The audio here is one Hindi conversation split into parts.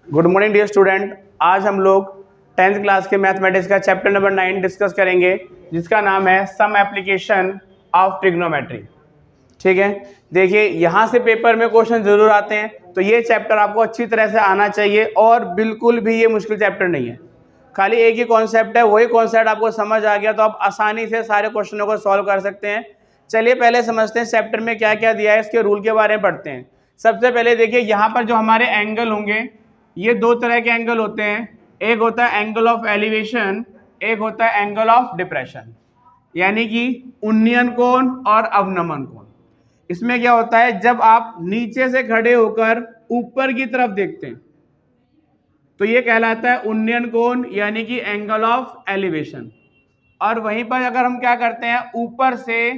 Good morning dear student. आज हम लोग 10th क्लास के मैथमेटिक्स का चैप्टर नंबर 9 डिस्कस करेंगे, जिसका नाम है सम एप्लीकेशन ऑफ ट्रिग्नोमेट्री। ठीक है, देखिए यहाँ से पेपर में क्वेश्चन जरूर आते हैं, तो ये चैप्टर आपको अच्छी तरह से आना चाहिए और बिल्कुल भी ये मुश्किल चैप्टर नहीं है। खाली एक ही कॉन्सेप्ट है, वही कॉन्सेप्ट आपको समझ आ गया तो आप आसानी से सारे क्वेश्चनों को सॉल्व कर सकते हैं। चलिए पहले समझते हैं चैप्टर में क्या क्या दिया है, इसके रूल के बारे में पढ़ते हैं। सबसे पहले देखिए यहाँ पर जो हमारे एंगल होंगे, ये दो तरह के एंगल होते हैं। एक होता है एंगल ऑफ एलिवेशन, एक होता है एंगल ऑफ डिप्रेशन, यानी कि उन्नयन कोण और अवनमन कोण। इसमें क्या होता है, जब आप नीचे से खड़े होकर ऊपर की तरफ देखते हैं तो ये कहलाता है उन्नयन कोण, यानी कि एंगल ऑफ एलिवेशन। और वहीं पर अगर हम क्या करते हैं, ऊपर से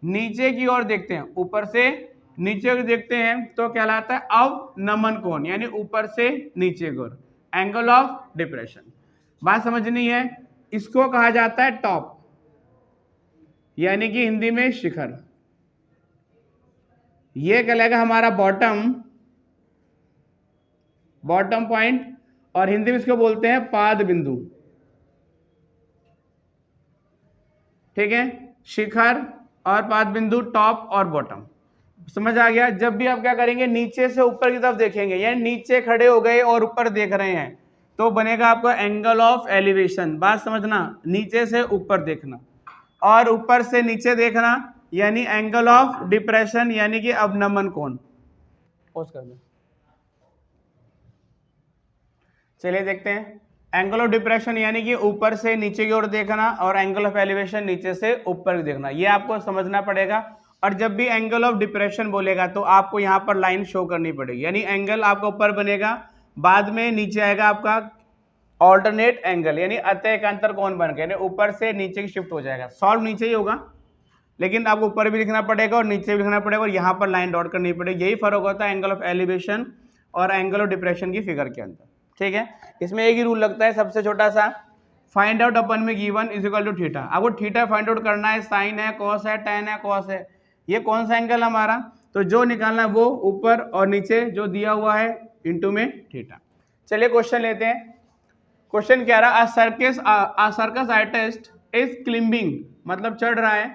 नीचे की ओर देखते हैं, ऊपर से नीचे की देखते हैं तो कहलाता है अवनमन कोण, यानी ऊपर से नीचे की ओर, एंगल ऑफ डिप्रेशन। बात समझनी है। इसको कहा जाता है टॉप, यानी कि हिंदी में शिखर। ये कहलाएगा हमारा बॉटम, बॉटम पॉइंट, और हिंदी में इसको बोलते हैं पाद बिंदु। ठीक है, शिखर और पाद बिंदु, टॉप और बॉटम, समझ आ गया। जब भी आप क्या करेंगे, नीचे से ऊपर की तरफ देखेंगे, यानी नीचे खड़े हो गए और ऊपर देख रहे हैं, तो बनेगा आपका एंगल ऑफ एलिवेशन। बात समझना, नीचे से ऊपर देखना और ऊपर से नीचे देखना, यानी एंगल ऑफ डिप्रेशन, यानी कि अवनमन कोण। पॉज कर दो। चलिए देखते हैं, एंगल ऑफ डिप्रेशन यानी कि ऊपर से नीचे की ओर देखना, और एंगल ऑफ एलिवेशन नीचे से ऊपर देखना, ये आपको समझना पड़ेगा। और जब भी एंगल ऑफ डिप्रेशन बोलेगा तो आपको यहाँ पर लाइन शो करनी पड़ेगी, यानी एंगल आपका ऊपर बनेगा, बाद में नीचे आएगा आपका ऑल्टरनेट एंगल, यानी अतःएकांतर कोण बन गया, यानी ऊपर से नीचे की शिफ्ट हो जाएगा। सॉल्व नीचे ही होगा, लेकिन आपको ऊपर भी लिखना पड़ेगा और नीचे भी लिखना पड़ेगा, और यहाँ पर लाइन डॉट करनी पड़ेगी। यही फर्क होता है एंगल ऑफ एलिवेशन और एंगल ऑफ डिप्रेशन की फिगर के अंदर। ठीक है, इसमें एक ही रूल लगता है, सबसे छोटा सा, फाइंड आउट अपन में given is equal to theta. आपको थीटा फाइंड आउट करना है, साइन है, कॉस है, टेन है, कॉस है, ये कौन सा एंगल हमारा, तो जो निकालना है वो ऊपर और नीचे जो दिया हुआ है इंटू में थीटा। चलिए क्वेश्चन लेते हैं। क्वेश्चन क्या रहा, अ सर्कस आर्टिस्ट इज क्लिंबिंग, मतलब चढ़ रहा है,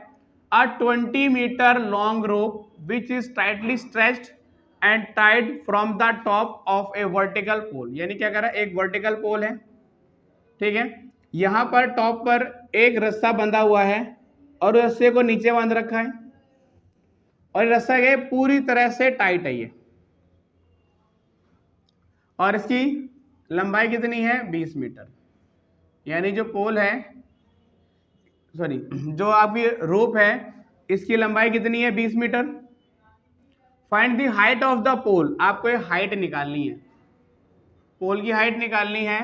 a 20 meter long rope which is tightly stretched and tied from the top of a vertical pole। यानी क्या कर रहा है, एक वर्टिकल पोल है, ठीक है, यहां पर टॉप पर एक रस्सा बंधा हुआ है और रस्से को नीचे बांध रखा है, और रस्सा ये पूरी तरह से टाइट है ये, और इसकी लंबाई कितनी है, 20 मीटर। यानी जो पोल है, सॉरी जो आपकी रोप है, इसकी लंबाई कितनी है, 20 metre. Find the height of the pole, आपको ये हाइट निकालनी है, पोल की हाइट निकालनी है।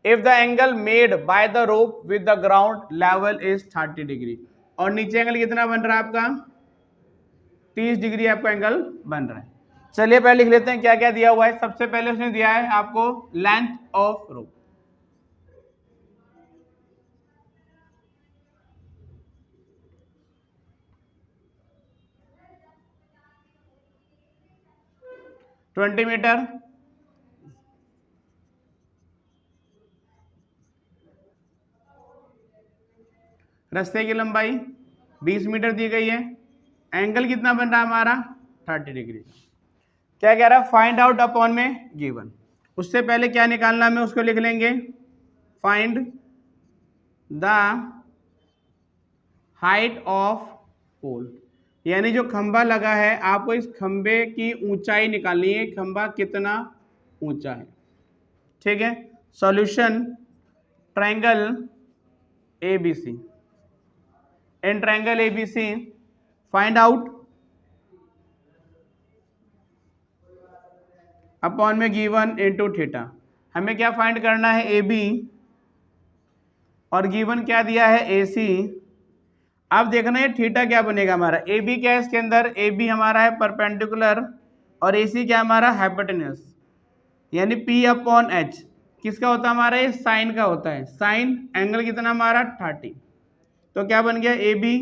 If the angle made by the rope with the ground level is 30 degree, और नीचे एंगल कितना बन रहा है आपका, 30 डिग्री आपका एंगल बन रहा है। चलिए पहले लिख लेते हैं क्या क्या दिया हुआ है। सबसे पहले उसने दिया है आपको length of rope, twenty metre, रास्ते की लंबाई 20 मीटर दी गई है, एंगल कितना बन रहा है हमारा, 30 डिग्री। क्या कह रहा है, फाइंड आउट अपॉन में गिवन। उससे पहले क्या निकालना है, उसको लिख लेंगे, फाइंड द हाइट ऑफ पोल, यानी जो खंबा लगा है आपको इस खंबे की ऊंचाई निकालनी है, खंबा कितना ऊंचा है। ठीक है, सॉल्यूशन, ट्रायंगल एबीसी, इन triangle ABC find out upon में गिवन इनटू थीटा। हमें क्या फाइंड करना है, ए बी, और गिवन क्या दिया है, ए सी। अब देखना है थीटा क्या बनेगा हमारा, ए बी क्या है इसके अंदर, ए बी हमारा है परपेंडिकुलर, और ए सी क्या हमारा हाइपोटेन्यूस, यानी पी अपॉन एच किसका होता है हमारा, ये साइन का होता है, साइन एंगल कितना हमारा 30, तो क्या बन गया, A B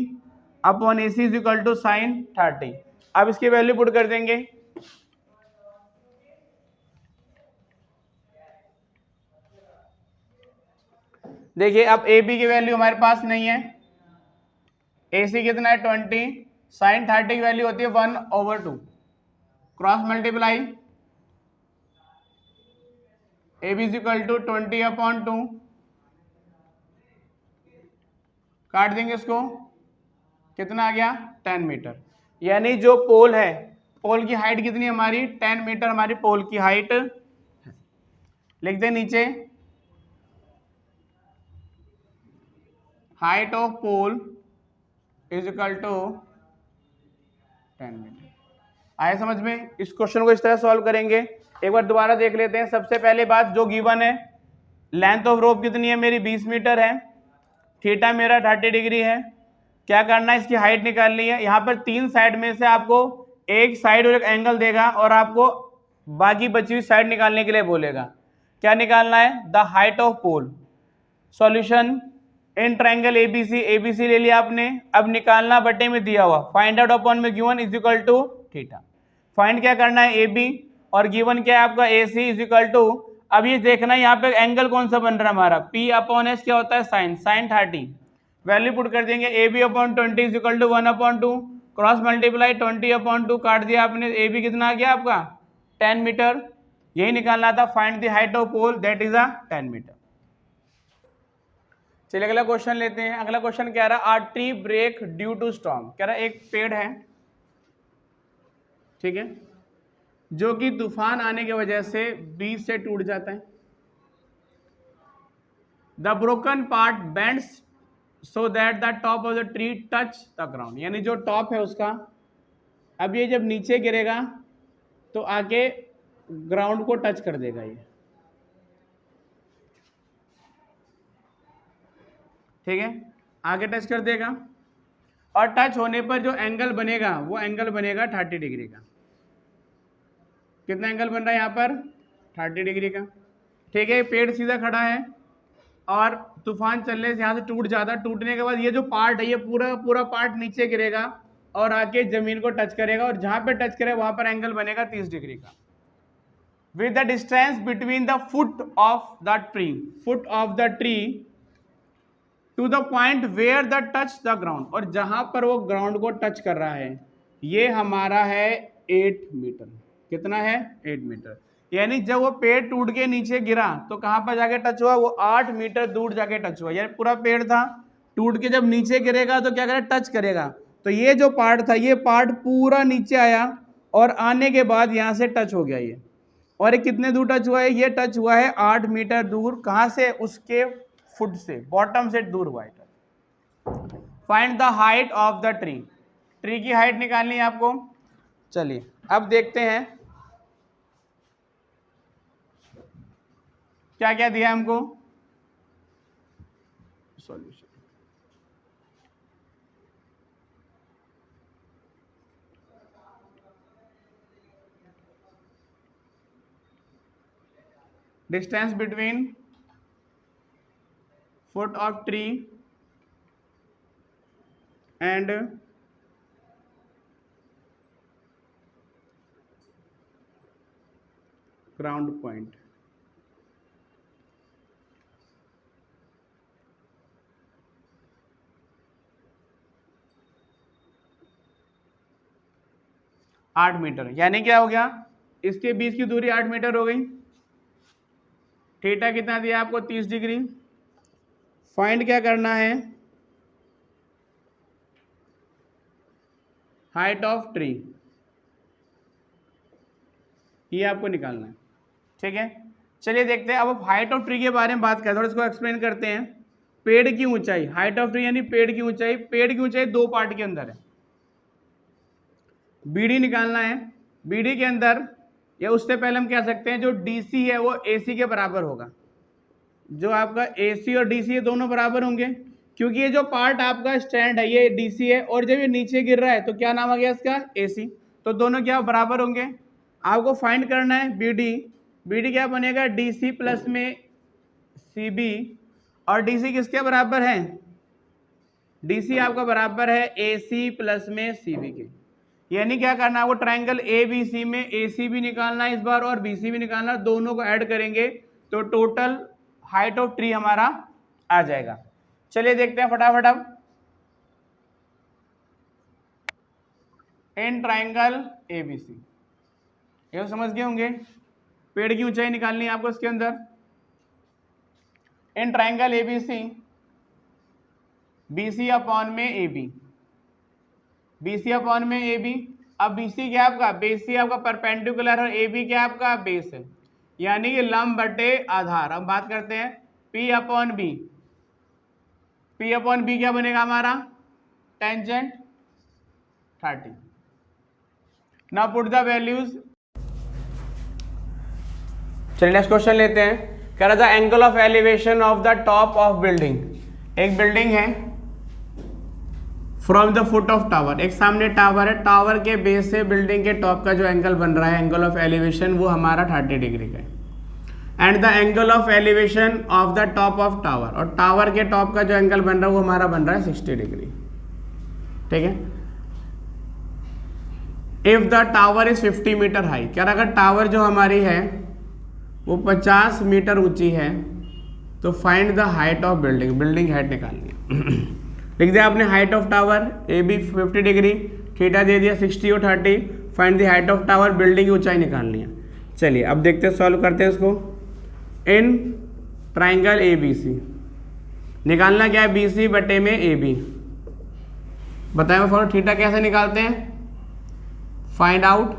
upon A C is equal to sine 30। अब इसकी वैल्यू पुट कर देंगे, देखिए अब ए बी की वैल्यू हमारे पास नहीं है, ए सी कितना है 20, साइन 30 की वैल्यू होती है 1/2, cross multiply A B is equal to 20/2, काट देंगे इसको, कितना आ गया 10 मीटर। यानी जो पोल है, पोल की हाइट कितनी है हमारी 10 मीटर, हमारी पोल की हाइट। लिख दें नीचे, height of pole is equal to 10 metre. आए समझ में? इस क्वेश्चन को इस तरह सॉल्व करेंगे। एक बार दोबारा देख लेते हैं। सबसे पहले बात जो गिवन है, लेंथ ऑफ रोप कितनी है मेरी 20 मीटर है, थीटा मेरा 30 डिग्री है। क्या करना है, इसकी हाइट निकालनी है। यहाँ पर 3 साइड में से आपको एक साइड और एक एंगल देगा और आपको बाकी बची हुई साइड निकालने के लिए बोलेगा। क्या निकालना है, the height of pole. Solution, in triangle ABC, ABC ले लिया आपने, अब निकालना बटे में दिया हुआ, फाइंड आउट अपॉन में given is equal to theta. Find क्या करना है, ए बी, और गिवन क्या है आपका ए सी इज इक्वल टू, अब ये देखना है यहाँ पे एंगल कौन सा बन रहा है हमारा, पी अपॉन एस क्या होता है साइन, साइन 30। वैल्यू पुट कर देंगे, A B upon 20 is equal to 1/2, cross multiply 20/2, काट दिया आपने, ए बी कितना आ गया आपका 10 मीटर। यही निकालना था, find the height of pole that is 10 metre. चलिए अगला क्वेश्चन लेते हैं। अगला क्वेश्चन कह रहा है, are tree break due to storm. कह रहा है एक पेड़ है, ठीक है, जो कि तूफान आने की वजह से बीच से टूट जाता है। The broken part bends so that the top of the tree touch the ground. यानी जो टॉप है उसका, अब ये जब नीचे गिरेगा तो आगे ग्राउंड को टच कर देगा, ये ठीक है, आगे टच कर देगा। और टच होने पर जो एंगल बनेगा वो एंगल बनेगा 30 डिग्री का। कितना एंगल बन रहा है यहाँ पर 30 डिग्री का, ठीक है। पेड़ सीधा खड़ा है और तूफान चलने से यहाँ से टूट जाता है। टूटने के बाद ये जो पार्ट है ये पूरा पार्ट नीचे गिरेगा और आके जमीन को टच करेगा, और जहां पे टच करेगा वहां पर एंगल बनेगा 30 डिग्री का। With the distance between the foot of the tree to the point where the touch the ground, और जहां पर वो ग्राउंड को टच कर रहा है ये हमारा है 8 मीटर। कितना है 8 मीटर। यानी जब वो पेड़ टूट के नीचे गिरा तो कहां पर जाके टच हुआ, वो 8 मीटर दूर जाके टच हुआ। यानी पूरा पेड़ था, टूट के जब नीचे गिरेगा तो क्या करेगा, टच करेगा। तो ये जो पार्ट था ये पार्ट पूरा नीचे आया और आने के बाद यहां से टच हो गया ये। और ये कितने दूर टच हुआ है, ये टच हुआ है 8 मीटर दूर। कहां से, उसके फुट से, बॉटम से दूर हुआ है। Find the height of the tree. Tree की हाइट निकालनी है आपको। चलिए अब देखते हैं क्या क्या दिया हमको solution. Distance between foot of tree and ground point. आठ मीटर। यानी क्या हो गया, इसके बीच की दूरी 8 मीटर हो गई। थीटा कितना दिया आपको 30 डिग्री। फाइंड क्या करना है, हाइट ऑफ ट्री, ये आपको निकालना है, ठीक है। चलिए देखते हैं। अब हाइट ऑफ ट्री के बारे में बात करें, थोड़ा इसको एक्सप्लेन करते हैं। पेड़ की ऊंचाई, हाइट ऑफ ट्री यानी पेड़ की ऊंचाई। पेड़ की ऊंचाई 2 पार्ट के अंदर है। बीडी निकालना है। बीडी के अंदर, या उससे पहले हम कह सकते हैं जो डीसी है वो एसी के बराबर होगा। जो आपका एसी और डीसी है दोनों बराबर होंगे, क्योंकि ये जो पार्ट आपका स्टैंड है ये डीसी है, और जब ये नीचे गिर रहा है तो क्या नाम आ गया इसका, एसी। तो दोनों क्या बराबर होंगे। आपको फाइंड करना है बीडी। बीडी क्या बनेगा, डीसी प्लस में सीबी, और डीसी किसके बराबर है, डीसी आपका बराबर है एसी प्लस में सीबी के। यानी क्या करना है, वो ट्रायंगल ए बी सी में एसी भी निकालना है इस बार और बीसी भी निकालना है। दोनों को ऐड करेंगे तो टोटल हाइट ऑफ ट्री हमारा आ जाएगा। चलिए देखते हैं फटाफट अब। इन ट्राइंगल ABC, ये समझ गए होंगे, पेड़ की ऊंचाई निकालनी है आपको इसके अंदर। In triangle ABC, BC upon में AB, BC अपॉन में AB। अब BC क्या है आपका, BC आपका परपेंडिकुलर और AB क्या है आपका बेस है, यानी कि लंब बटे आधार। अब बात करते हैं P upon B, P upon B क्या बनेगा हमारा, tangent 30। Now put the values. चलिए नेक्स्ट क्वेश्चन लेते हैं। कह रहा था angle of elevation of the top of building. एक बिल्डिंग है, from the foot of tower, एक सामने टावर है, टावर के बेस से बिल्डिंग के टॉप का जो एंगल बन रहा है, एंगल ऑफ एलिवेशन, वो हमारा 30 डिग्री का है। And the angle of elevation of the top of tower, और टावर के टॉप का जो एंगल बन रहा है वो हमारा बन रहा है 60 डिग्री। ठीक है। If the tower is 50 metre high, क्या अगर टावर जो हमारी है वो 50 मीटर ऊंची है, तो find the height of building, building height निकालनी है। लिख दिया आपने height of tower AB 50 degree, theta दे दिया 60 और 30, find the height of tower, building की ऊंचाई निकालनी है। चलिए अब देखते हैं, सॉल्व करते हैं इसको। इन ट्राइंगल ABC, निकालना क्या है, BC बटे में AB। बताया फॉर थीटा कैसे निकालते हैं, फाइंड आउट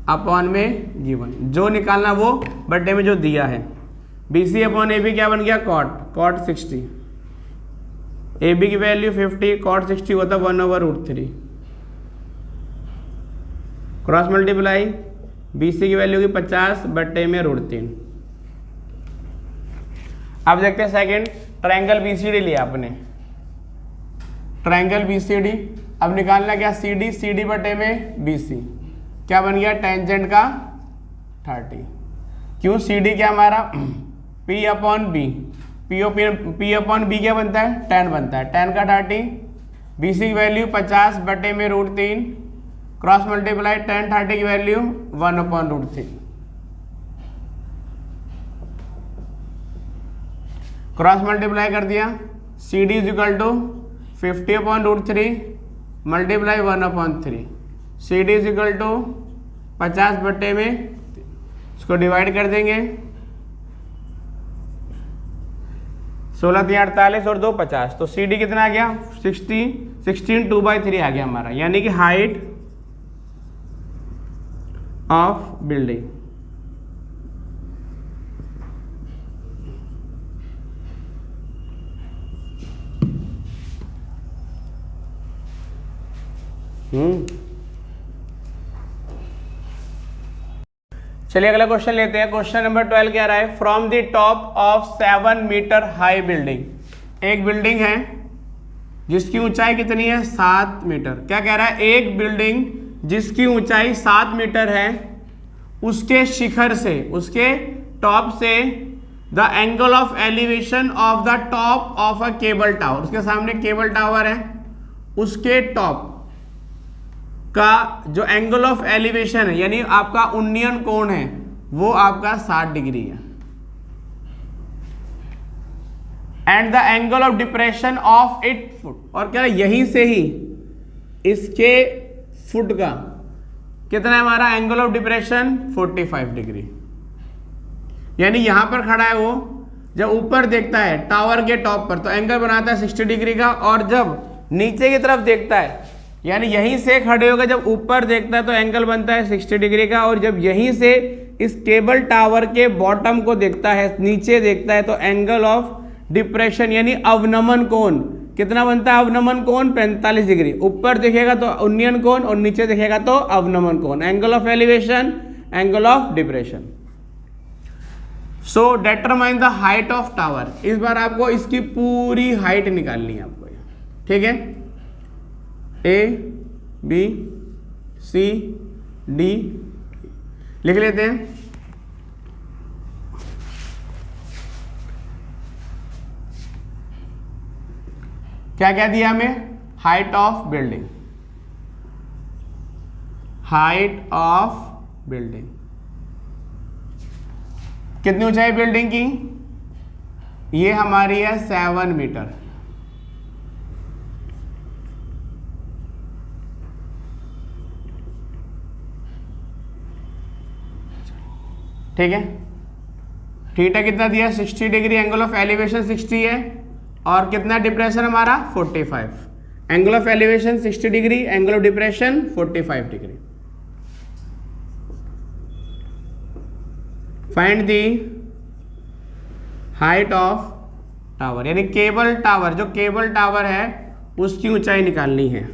अपॉन में गिवन, जो निकालना वो बटे में जो दिया है। BC अपॉन AB क्या बन गया, कॉट 60, AB की वैल्यू 50, कॉट 60 होता 1/√3, क्रॉस मल्टीप्लाई, BC की वैल्यू की 50 बटे में √3। अब देखते हैं सेकंड, ट्रायंगल BCD लिया आपने, ट्रायंगल BCD। अब निकालना क्या, CD बटे में BC, क्या बन गया, टेंजेंट का 30। क्यों, CD क्या हमारा P upon B, P upon B क्या बनता है, tan बनता है, tan का 30, BC की वैल्यू 50 बटे में √3, क्रॉस मल्टीप्लाई, tan 30 की वैल्यू 1/√3, क्रॉस मल्टीप्लाई कर दिया, CD is equal to 50/√3 multiply 1/3, CD is equal to 50 बटे में, इसको डिवाइड कर देंगे, 16 3 48 और 2 50, तो CD कितना आ गया 16 2/3 आ गया हमारा, यानी कि हाइट ऑफ बिल्डिंग। चलिए अगला क्वेश्चन लेते हैं। क्वेश्चन नंबर 12 क्या रहा है, from the top of 7 metre high building. एक बिल्डिंग है जिसकी ऊंचाई कितनी है, 7 मीटर। क्या कह रहा है, एक बिल्डिंग जिसकी ऊंचाई 7 मीटर है, उसके शिखर से, उसके टॉप से, the angle of elevation of the top of a cable tower, उसके सामने केबल टावर है, उसके टॉप का जो एंगल ऑफ एलिवेशन है, यानी आपका उन्नयन कोण है, वो आपका 60 डिग्री है। And the angle of depression of it foot, और क्या यहीं से ही इसके फुट का कितना है हमारा एंगल ऑफ डिप्रेशन, 45 डिग्री। यानी यहां पर खड़ा है वो, जब ऊपर देखता है टावर के टॉप पर तो एंगल बनाता है 60 डिग्री का, और जब नीचे की तरफ देखता है, यानी यहीं से खड़े होकर जब ऊपर देखता है तो एंगल बनता है 60 डिग्री का, और जब यहीं से इस केबल टावर के बॉटम को देखता है, नीचे देखता है, तो एंगल ऑफ डिप्रेशन यानी अवनमन कोण कितना बनता है, अवनमन कोण 45 डिग्री। ऊपर दिखेगा तो उन्नयन कोण और नीचे दिखेगा तो अवनमन कोण, angle of elevation, angle of depression. So determine the height of tower. इस बार आपको इसकी पूरी हाइट निकालनी है आपको, ठीक है। A B C D लिख लेते हैं। क्या क्या दिया हमें, height of building, height of building कितनी ऊंचाई बिल्डिंग की, ये हमारी है 7 मीटर। ठीक है, थीटा कितना दिया 60 डिग्री, एंगल ऑफ एलिवेशन 60 है, और कितना डिप्रेशन हमारा 45। Angle of elevation 60 degree, angle of depression 45 degree. Find the height of tower, यानी केबल टावर, जो केबल टावर है उसकी ऊंचाई निकालनी है।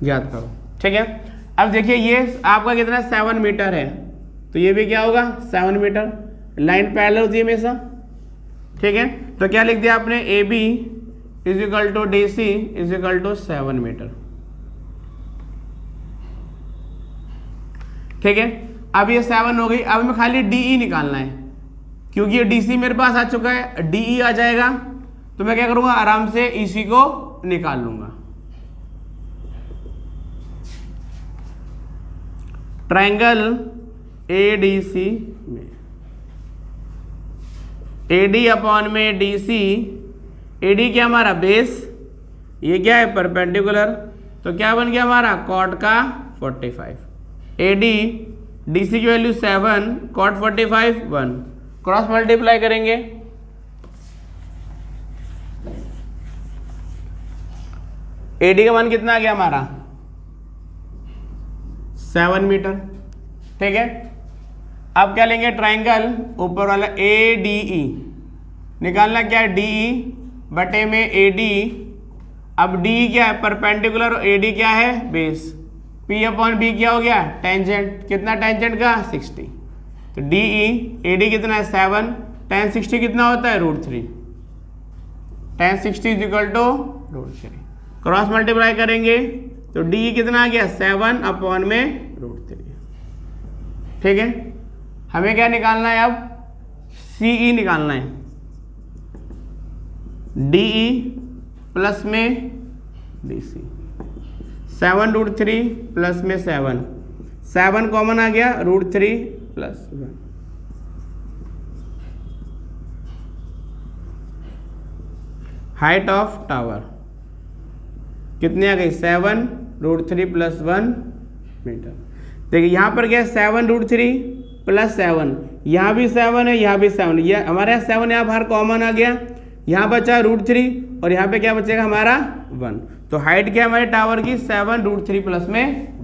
याद करो, ठीक है। अब देखिए ये आपका कितना 7 मीटर है, तो ये भी क्या होगा 7 मीटर। लाइन पैरेलल होती है हमेशा, ठीक है। तो क्या लिख दिया आपने, A B is equal to D C is equal to 7 metre, ठीक है। अब ये 7 हो गई, अब हमें खाली डीई निकालना है, क्योंकि ये डीसी मेरे पास आ चुका है, डीई आ जाएगा तो मैं क्या करूंगा, आराम से इसी को निकाल लूंगा। ट्रायंगल एडीसी में एडी अपॉन में डीसी, एडी क्या हमारा बेस, ये क्या है परपेंडिकुलर, तो क्या बन गया हमारा कॉट का 45। एडी डीसी की वैल्यू 7, कॉट 45 1, क्रॉस मल्टीप्लाई करेंगे, एडी का मान कितना आ गया हमारा 7 मीटर, ठीक है। अब क्या लेंगे, ट्रायंगल ऊपर वाला ए डी ई निकालना, क्या है डीई बटे में एडी। अब डी क्या है परपेंडिकुलर, एडी क्या है बेस, पी अपॉन बी क्या हो गया टेंजेंट, कितना टेंजेंट का 60। तो डीई एडी कितना है 7, tan 60 कितना होता है √3, tan 60 is equal to √3। Cross multiply करेंगे तो डी कितना आ गया 7 अपॉन में √3, ठीक है। हमें क्या निकालना है अब, सीई निकालना है, डीई प्लस में डीसी, 7 √3 प्लस में 7 कॉमन आ गया √3 प्लस 1। हाइट ऑफ टावर कितनी आ गई 7 √3 प्लस 1 मीटर। देखिए यहाँ पर क्या 7 √3 प्लस 7, यहाँ भी 7 है, यहाँ भी 7, ये हमारे यहाँ 7 यहाँ बाहर कॉमन आ गया, यहाँ बचा √3 और यहाँ पे क्या बचेगा हमारा 1। तो हाइट क्या है हमारे टावर की 7 √3 प्लस में